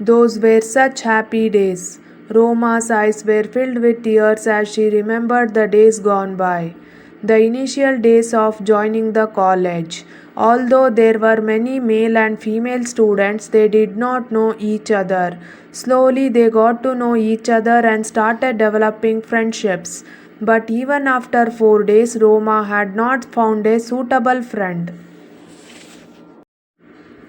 Those were such happy days. Roma's eyes were filled with tears as she remembered the days gone by. The initial days of joining the college. Although there were many male and female students, they did not know each other. Slowly, they got to know each other and started developing friendships. But even after 4 days, Roma had not found a suitable friend.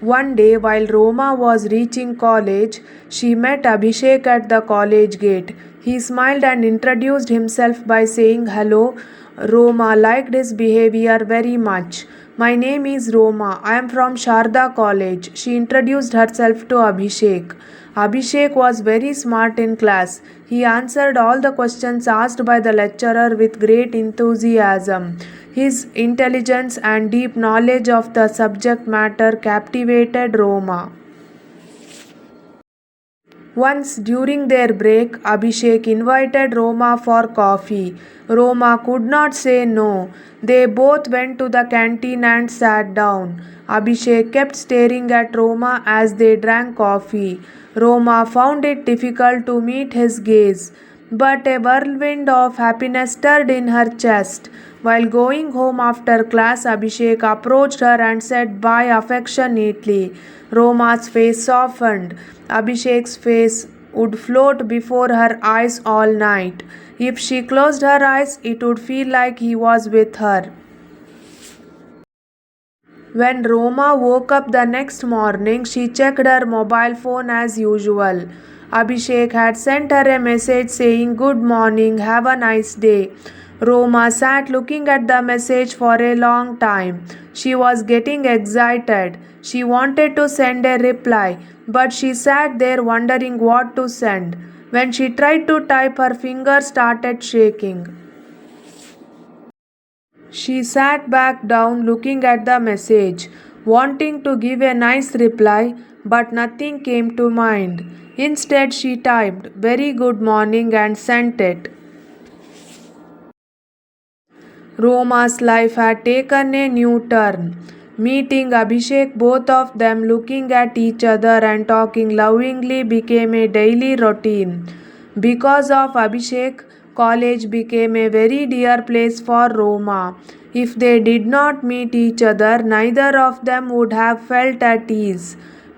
One day, while Roma was reaching college, she met Abhishek at the college gate. He smiled and introduced himself by saying hello. Roma liked his behavior very much. My name is Roma. I am from Sharda College. She introduced herself to Abhishek. Abhishek was very smart in class. He answered all the questions asked by the lecturer with great enthusiasm. His intelligence and deep knowledge of the subject matter captivated Roma. Once during their break, Abhishek invited Roma for coffee. Roma could not say no. They both went to the canteen and sat down. Abhishek kept staring at Roma as they drank coffee. Roma found it difficult to meet his gaze, but a whirlwind of happiness stirred in her chest. While going home after class, Abhishek approached her and said bye affectionately. Roma's face softened. Abhishek's face would float before her eyes all night. If she closed her eyes, it would feel like he was with her. When Roma woke up the next morning, she checked her mobile phone as usual. Abhishek had sent her a message saying, "Good morning, have a nice day." Roma sat looking at the message for a long time. She was getting excited. She wanted to send a reply, but she sat there wondering what to send. When she tried to type, her fingers started shaking. She sat back down looking at the message, wanting to give a nice reply, but nothing came to mind. Instead, she typed, "Very good morning," and sent it. Roma's life had taken a new turn. Meeting Abhishek, both of them looking at each other and talking lovingly became a daily routine. Because of Abhishek, college became a very dear place for Roma. If they did not meet each other, neither of them would have felt at ease.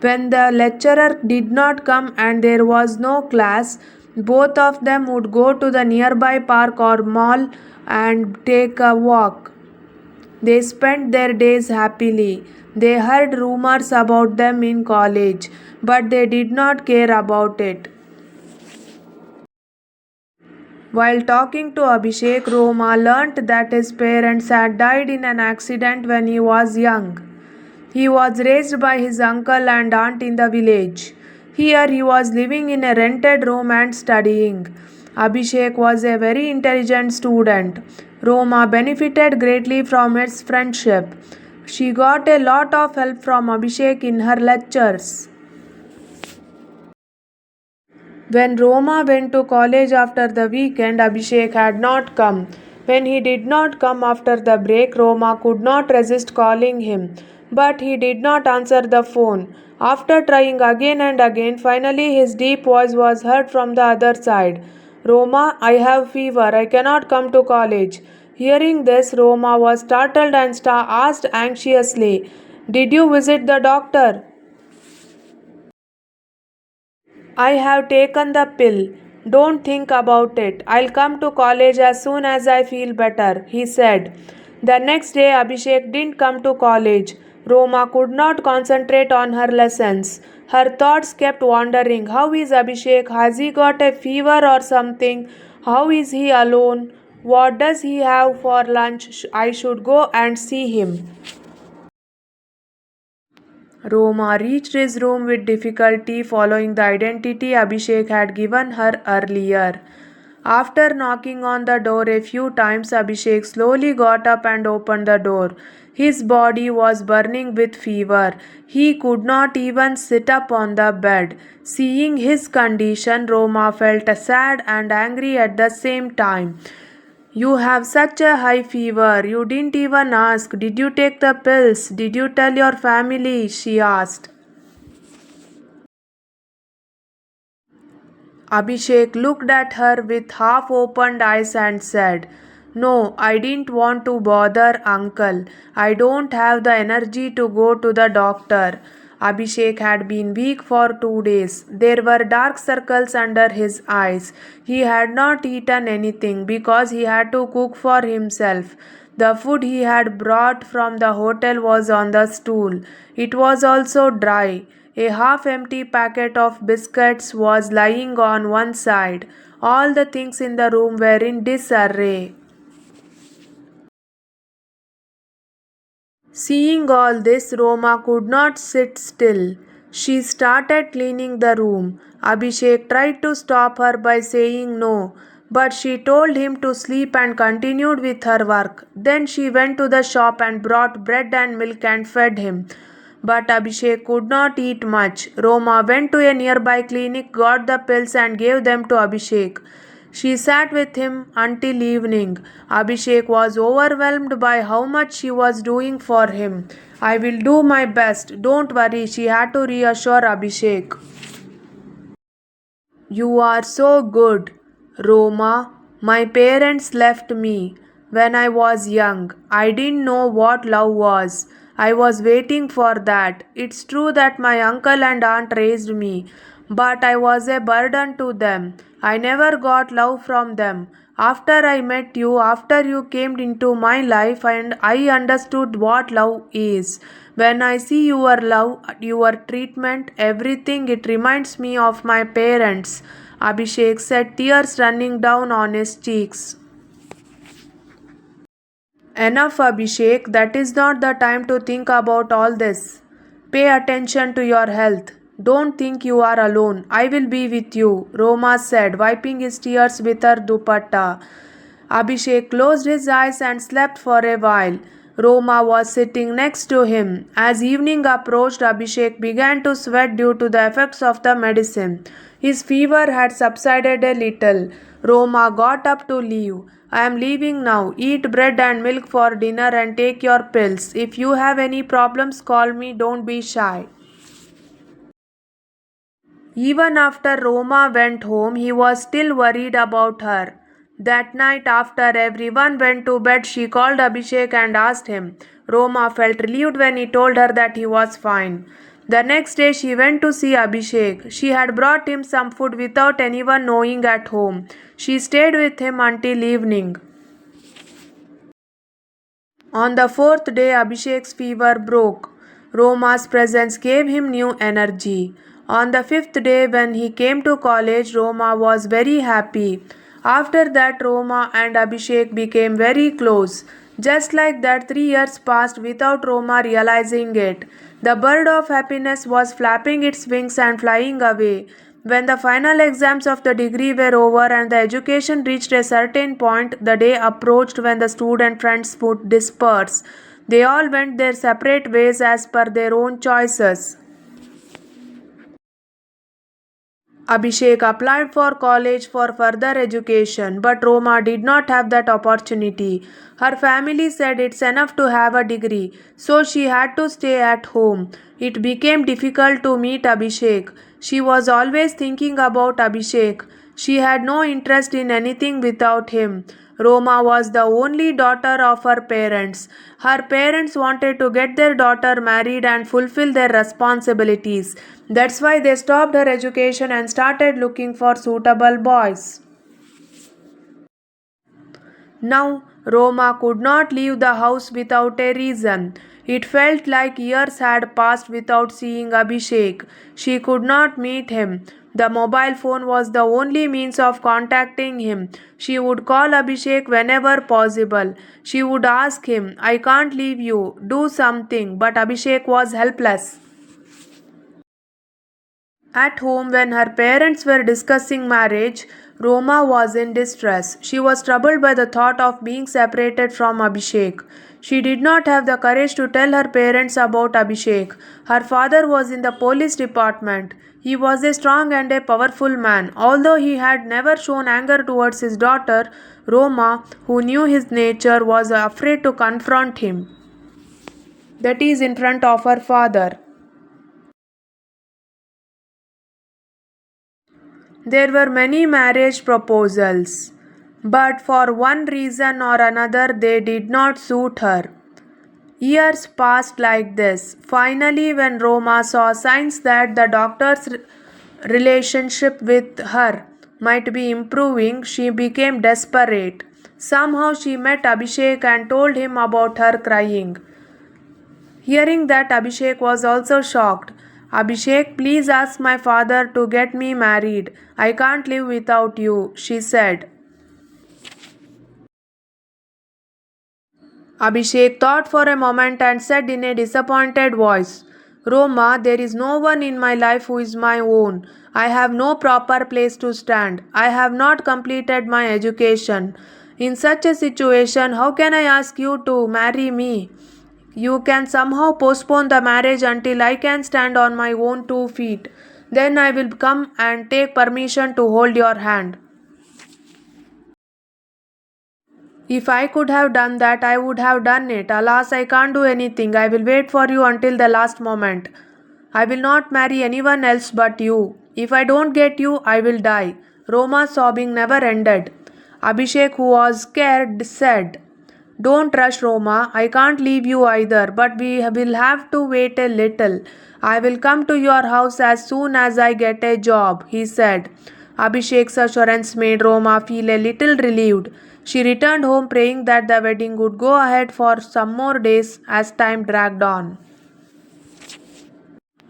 When the lecturer did not come and there was no class, both of them would go to the nearby park or mall and take a walk. They spent their days happily. They heard rumors about them in college, but they did not care about it. While talking to Abhishek, Roma learnt that his parents had died in an accident when he was young. He was raised by his uncle and aunt in the village. Here he was living in a rented room and studying. Abhishek was a very intelligent student. Roma benefited greatly from his friendship. She got a lot of help from Abhishek in her lectures. When Roma went to college after the weekend, Abhishek had not come. When he did not come after the break, Roma could not resist calling him. But he did not answer the phone. After trying again and again, finally his deep voice was heard from the other side. "Roma, I have fever. I cannot come to college." Hearing this, Roma was startled and asked anxiously, "Did you visit the doctor?" "I have taken the pill. Don't think about it. I'll come to college as soon as I feel better," he said. The next day, Abhishek didn't come to college. Roma could not concentrate on her lessons. Her thoughts kept wandering. How is Abhishek? Has he got a fever or something? How is he alone? What does he have for lunch? I should go and see him. Roma reached his room with difficulty, following the identity Abhishek had given her earlier. After knocking on the door a few times, Abhishek slowly got up and opened the door. His body was burning with fever. He could not even sit up on the bed. Seeing his condition, Roma felt sad and angry at the same time. "You have such a high fever. You didn't even ask. Did you take the pills? Did you tell your family?" she asked. Abhishek looked at her with half opened eyes and said, "No, I didn't want to bother uncle. I don't have the energy to go to the doctor." Abhishek had been weak for 2 days. There were dark circles under his eyes. He had not eaten anything because he had to cook for himself. The food he had brought from the hotel was on the stool. It was also dry. A half empty packet of biscuits was lying on one side. All the things in the room were in disarray. Seeing all this, Roma could not sit still. She started cleaning the room. Abhishek tried to stop her by saying no, but she told him to sleep and continued with her work. Then she went to the shop and brought bread and milk and fed him. But Abhishek could not eat much. Roma went to a nearby clinic, got the pills, and gave them to Abhishek. She sat with him until evening. Abhishek was overwhelmed by how much she was doing for him. "I will do my best. Don't worry," she had to reassure Abhishek. "You are so good, Roma. My parents left me when I was young. I didn't know what love was. I was waiting for that. It's true that my uncle and aunt raised me, but I was a burden to them. I never got love from them. After I met you, after you came into my life, and I understood what love is. When I see your love, your treatment, everything, it reminds me of my parents." Abhishek said, tears running down on his cheeks. "Enough, Abhishek. That is not the time to think about all this. Pay attention to your health. Don't think you are alone. I will be with you," Roma said, wiping his tears with her dupatta. Abhishek closed his eyes and slept for a while. Roma was sitting next to him. As evening approached, Abhishek began to sweat due to the effects of the medicine. His fever had subsided a little. Roma got up to leave. "I am leaving now. Eat bread and milk for dinner and take your pills. If you have any problems, call me. Don't be shy." Even after Roma went home, he was still worried about her. That night, after everyone went to bed, she called Abhishek and asked him. Roma felt relieved when he told her that he was fine. The next day, she went to see Abhishek. She had brought him some food without anyone knowing at home. She stayed with him until evening. On the fourth day, Abhishek's fever broke. Roma's presence gave him new energy. On the fifth day, when he came to college, Roma was very happy. After that, Roma and Abhishek became very close. Just like that, 3 years passed without Roma realizing it. The bird of happiness was flapping its wings and flying away. When the final exams of the degree were over and the education reached a certain point, the day approached when the student friends would disperse. They all went their separate ways as per their own choices. Abhishek applied for college for further education, but Roma did not have that opportunity. Her family said it's enough to have a degree, so she had to stay at home. It became difficult to meet Abhishek. She was always thinking about Abhishek. She had no interest in anything without him. Roma was the only daughter of her parents. Her parents wanted to get their daughter married and fulfill their responsibilities. That's why they stopped her education and started looking for suitable boys. Now, Roma could not leave the house without a reason. It felt like years had passed without seeing Abhishek. She could not meet him. The mobile phone was the only means of contacting him. She would call Abhishek whenever possible. She would ask him, "I can't leave you, do something." But Abhishek was helpless. At home, when her parents were discussing marriage, Roma was in distress. She was troubled by the thought of being separated from Abhishek. She did not have the courage to tell her parents about Abhishek. Her father was in the police department. He was a strong and a powerful man. Although he had never shown anger towards his daughter, Roma, who knew his nature, was afraid to confront him. That is, in front of her father. There were many marriage proposals, but for one reason or another they did not suit her. Years passed like this. Finally, when Roma saw signs that the doctor's relationship with her might be improving, she became desperate. Somehow she met Abhishek and told him about her crying. Hearing that, Abhishek was also shocked. Abhishek, please ask my father to get me married. I can't live without you, she said. Abhishek thought for a moment and said in a disappointed voice, Roma, there is no one in my life who is my own. I have no proper place to stand. I have not completed my education. In such a situation, how can I ask you to marry me? You can somehow postpone the marriage until I can stand on my own 2 feet. Then I will come and take permission to hold your hand. If I could have done that, I would have done it. Alas, I can't do anything. I will wait for you until the last moment. I will not marry anyone else but you. If I don't get you, I will die. Roma's sobbing never ended. Abhishek, who was scared, said, Don't rush, Roma. I can't leave you either, but we will have to wait a little. I will come to your house as soon as I get a job, he said. Abhishek's assurance made Roma feel a little relieved. She returned home praying that the wedding would go ahead for some more days as time dragged on.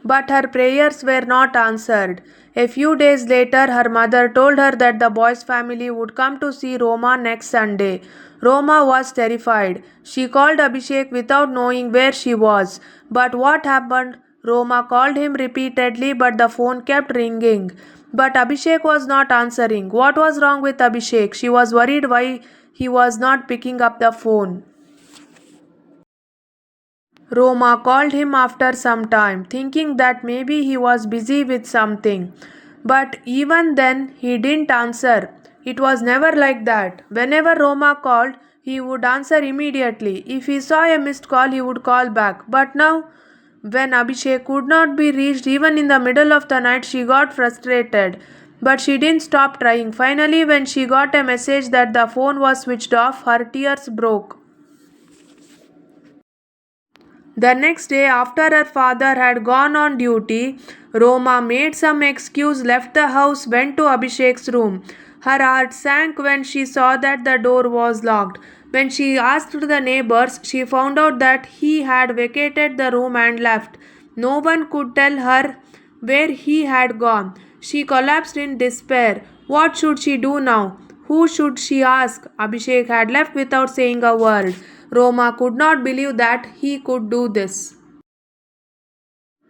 But her prayers were not answered. A few days later, her mother told her that the boy's family would come to see Roma next Sunday. Roma was terrified. She called Abhishek without knowing where she was. But what happened? Roma called him repeatedly, but the phone kept ringing. But Abhishek was not answering. What was wrong with Abhishek? She was worried why he was not picking up the phone. Roma called him after some time, thinking that maybe he was busy with something. But even then, he didn't answer. It was never like that. Whenever Roma called, he would answer immediately. If he saw a missed call, he would call back. But now, when Abhishek could not be reached even in the middle of the night, she got frustrated. But she didn't stop trying. Finally, when she got a message that the phone was switched off, her tears broke. The next day, after her father had gone on duty, Roma made some excuse, left the house, went to Abhishek's room. Her heart sank when she saw that the door was locked. When she asked the neighbors, she found out that he had vacated the room and left. No one could tell her where he had gone. She collapsed in despair. What should she do now? Who should she ask? Abhishek had left without saying a word. Roma could not believe that he could do this.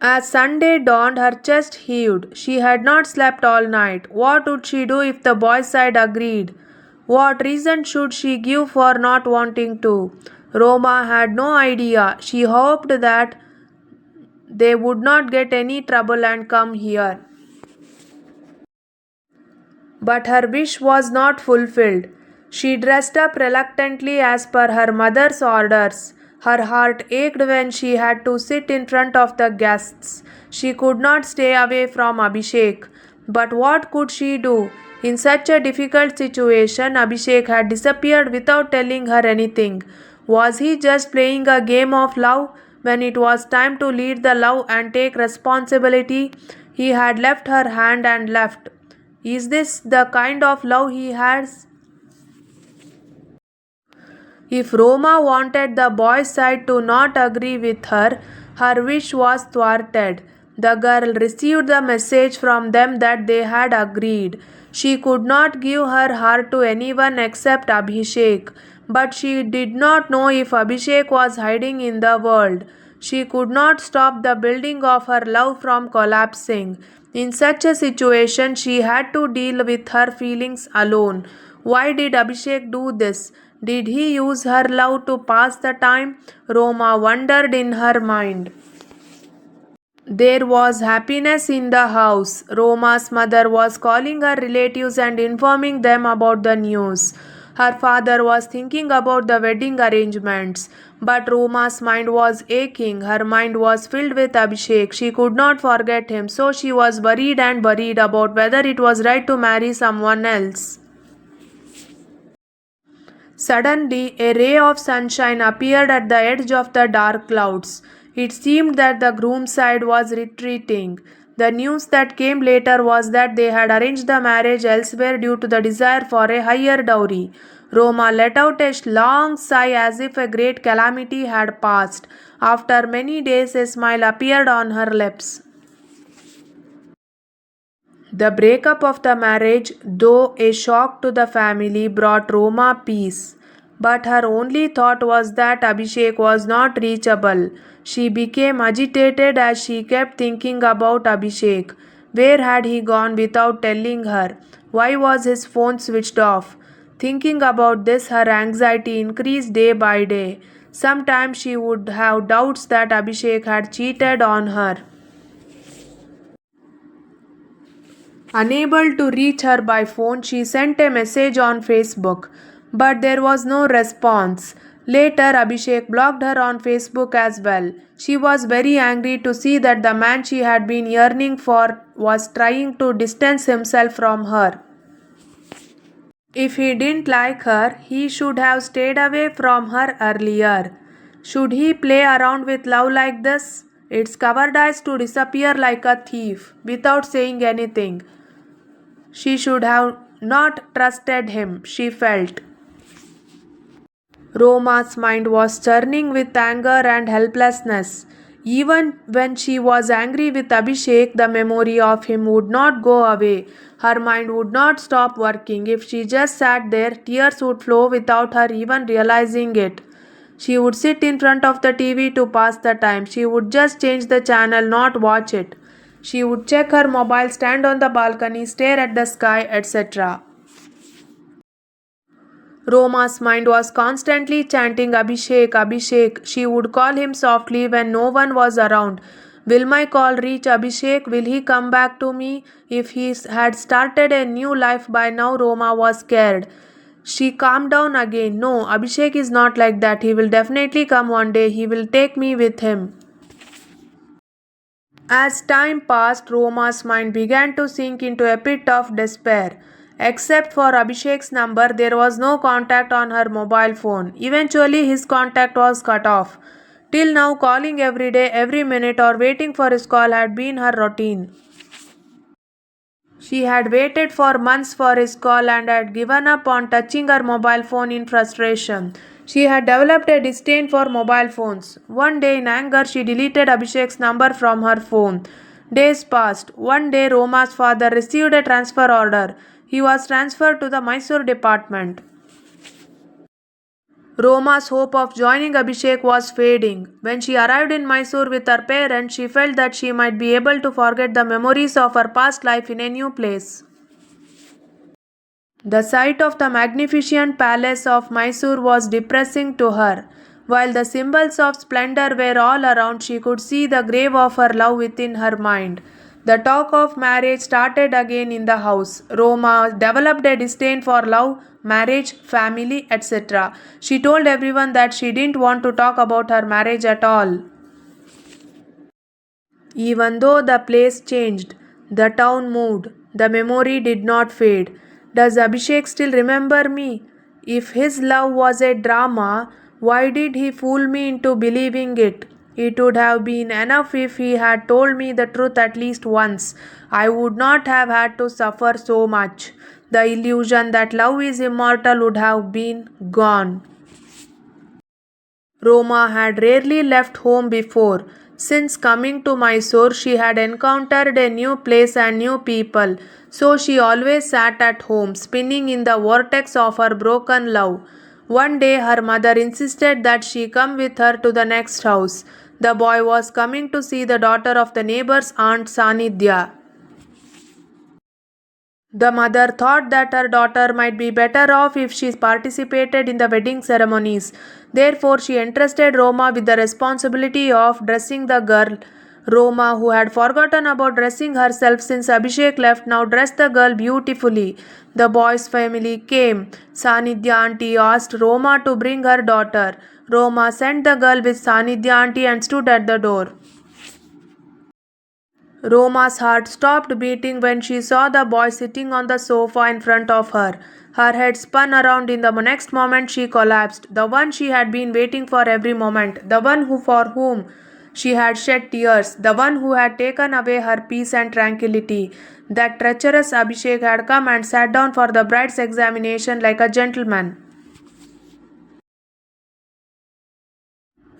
As Sunday dawned, her chest heaved. She had not slept all night. What would she do if the boys' side agreed? What reason should she give for not wanting to? Roma had no idea. She hoped that they would not get any trouble and come here. But her wish was not fulfilled. She dressed up reluctantly as per her mother's orders. Her heart ached when she had to sit in front of the guests. She could not stay away from Abhishek. But what could she do? In such a difficult situation, Abhishek had disappeared without telling her anything. Was he just playing a game of love? When it was time to lead the love and take responsibility, he had left her hand and left. Is this the kind of love he has? If Roma wanted the boy's side to not agree with her, her wish was thwarted. The girl received the message from them that they had agreed. She could not give her heart to anyone except Abhishek, but she did not know if Abhishek was hiding in the world. She could not stop the building of her love from collapsing. In such a situation, she had to deal with her feelings alone. Why did Abhishek do this? Did he use her love to pass the time? Roma wondered in her mind. There was happiness in the house. Roma's mother was calling her relatives and informing them about the news. Her father was thinking about the wedding arrangements, but Roma's mind was aching. Her mind was filled with Abhishek. She could not forget him, so she was worried about whether it was right to marry someone else. Suddenly, a ray of sunshine appeared at the edge of the dark clouds. It seemed that the groom's side was retreating. The news that came later was that they had arranged the marriage elsewhere due to the desire for a higher dowry. Roma let out a long sigh as if a great calamity had passed. After many days, a smile appeared on her lips. The breakup of the marriage, though a shock to the family, brought Roma peace. But her only thought was that Abhishek was not reachable. She became agitated as she kept thinking about Abhishek. Where had he gone without telling her? Why was his phone switched off? Thinking about this, her anxiety increased day by day. Sometimes she would have doubts that Abhishek had cheated on her. Unable to reach her by phone, she sent a message on Facebook, but there was no response. Later, Abhishek blocked her on Facebook as well. She was very angry to see that the man she had been yearning for was trying to distance himself from her. If he didn't like her, he should have stayed away from her earlier. Should he play around with love like this? It's cowardice to disappear like a thief without saying anything. She should have not trusted him, she felt. Roma's mind was churning with anger and helplessness. Even when she was angry with Abhishek, the memory of him would not go away. Her mind would not stop working. If she just sat there, tears would flow without her even realizing it. She would sit in front of the TV to pass the time. She would just change the channel, not watch it. She would check her mobile, stand on the balcony, stare at the sky, etc. Roma's mind was constantly chanting Abhishek, Abhishek. She would call him softly when no one was around. Will my call reach Abhishek? Will he come back to me? If he had started a new life by now, Roma was scared. She calmed down again. No, Abhishek is not like that. He will definitely come one day. He will take me with him. As time passed, Roma's mind began to sink into a pit of despair. Except for Abhishek's number, there was no contact on her mobile phone. Eventually, his contact was cut off. Till now, calling every day, every minute, or waiting for his call had been her routine. She had waited for months for his call and had given up on touching her mobile phone in frustration. She had developed a disdain for mobile phones. One day, in anger, she deleted Abhishek's number from her phone. Days passed. One day, Roma's father received a transfer order. He was transferred to the Mysore department. Roma's hope of joining Abhishek was fading. When she arrived in Mysore with her parents, she felt that she might be able to forget the memories of her past life in a new place. The sight of the magnificent palace of Mysore was depressing to her. While the symbols of splendor were all around, she could see the grave of her love within her mind. The talk of marriage started again in the house. Roma developed a disdain for love, marriage, family, etc. She told everyone that she didn't want to talk about her marriage at all. Even though the place changed, the town moved, the memory did not fade. Does Abhishek still remember me? If his love was a drama, why did he fool me into believing it? It would have been enough if he had told me the truth at least once. I would not have had to suffer so much. The illusion that love is immortal would have been gone. Roma had rarely left home before. Since coming to Mysore, she had encountered a new place and new people, so she always sat at home, spinning in the vortex of her broken love. One day, her mother insisted that she come with her to the next house. The boy was coming to see the daughter of the neighbor's aunt Sanidhya. The mother thought that her daughter might be better off if she participated in the wedding ceremonies. Therefore, she entrusted Roma with the responsibility of dressing the girl. Roma, who had forgotten about dressing herself since Abhishek left, now dressed the girl beautifully. The boy's family came. Sanidhya auntie asked Roma to bring her daughter. Roma sent the girl with Sanidhya auntie and stood at the door. Roma's heart stopped beating when she saw the boy sitting on the sofa in front of her. Her head spun around. In the next moment she collapsed. The one she had been waiting for every moment. The one for whom she had shed tears. The one who had taken away her peace and tranquility. That treacherous Abhishek had come and sat down for the bride's examination like a gentleman.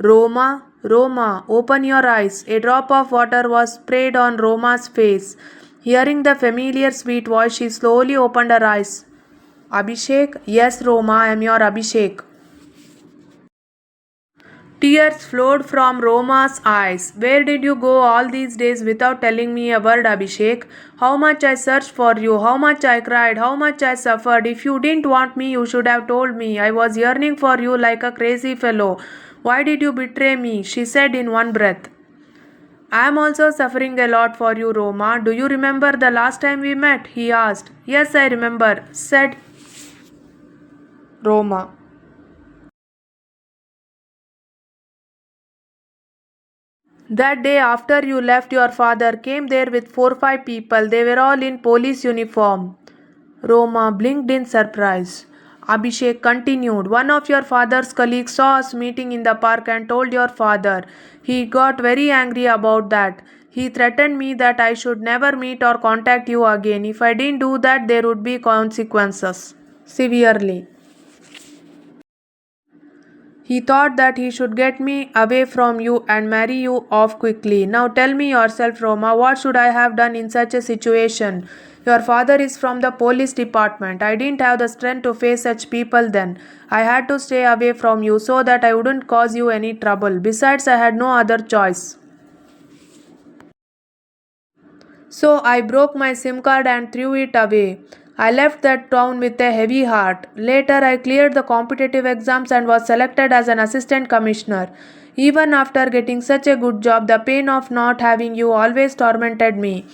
Roma, Roma, open your eyes. A drop of water was sprayed on Roma's face. Hearing the familiar sweet voice, she slowly opened her eyes. Abhishek? Yes, Roma, I am your Abhishek. Tears flowed from Roma's eyes. Where did you go all these days without telling me a word, Abhishek? How much I searched for you, how much I cried, how much I suffered. If you didn't want me, you should have told me. I was yearning for you like a crazy fellow. Why did you betray me? She said in one breath. I am also suffering a lot for you, Roma. Do you remember the last time we met? He asked. Yes, I remember, said Roma. That day after you left, your father came there with 4 or 5 people. They were all in police uniform. Roma blinked in surprise. Abhishek continued. One of your father's colleagues saw us meeting in the park and told your father. He got very angry about that. He threatened me that I should never meet or contact you again. If I didn't do that, there would be consequences. Severely. He thought that he should get me away from you and marry you off quickly. Now tell me yourself, Roma, what should I have done in such a situation? Your father is from the police department. I didn't have the strength to face such people then. I had to stay away from you so that I wouldn't cause you any trouble. Besides, I had no other choice. So I broke my SIM card and threw it away. I left that town with a heavy heart. Later, I cleared the competitive exams and was selected as an assistant commissioner. Even after getting such a good job, the pain of not having you always tormented me.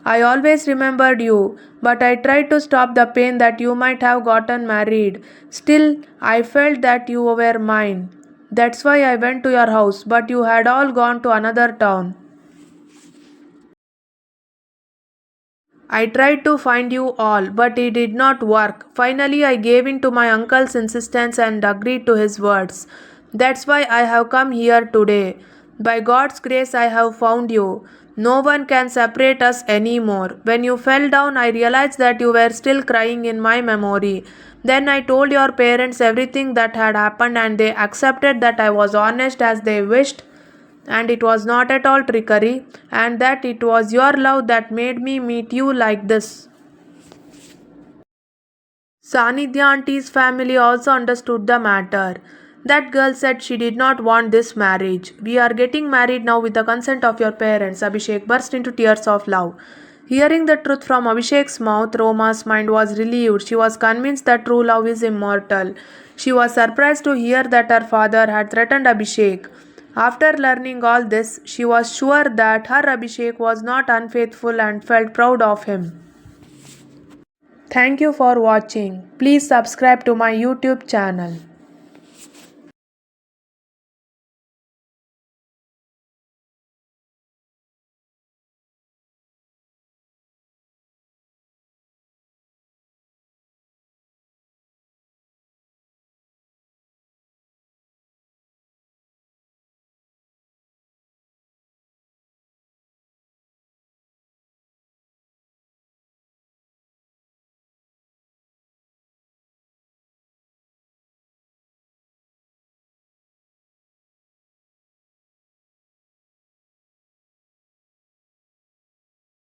I always remembered you, but I tried to stop the pain that you might have gotten married. Still, I felt that you were mine. That's why I went to your house, but you had all gone to another town. I tried to find you all, but it did not work. Finally, I gave in to my uncle's insistence and agreed to his words. That's why I have come here today. By God's grace, I have found you. No one can separate us anymore. When you fell down, I realized that you were still crying in my memory. Then I told your parents everything that had happened, and they accepted that I was honest as they wished, and it was not at all trickery, and that it was your love that made me meet you like this. Sanidhya auntie's family also understood the matter. That girl said she did not want this marriage. We are getting married now with the consent of your parents. Abhishek burst into tears of love. Hearing the truth from Abhishek's mouth, Roma's mind was relieved. She was convinced that true love is immortal. She was surprised to hear that her father had threatened Abhishek. After learning all this, she was sure that her Abhishek was not unfaithful and felt proud of him. Thank you for watching. Please subscribe to my YouTube channel.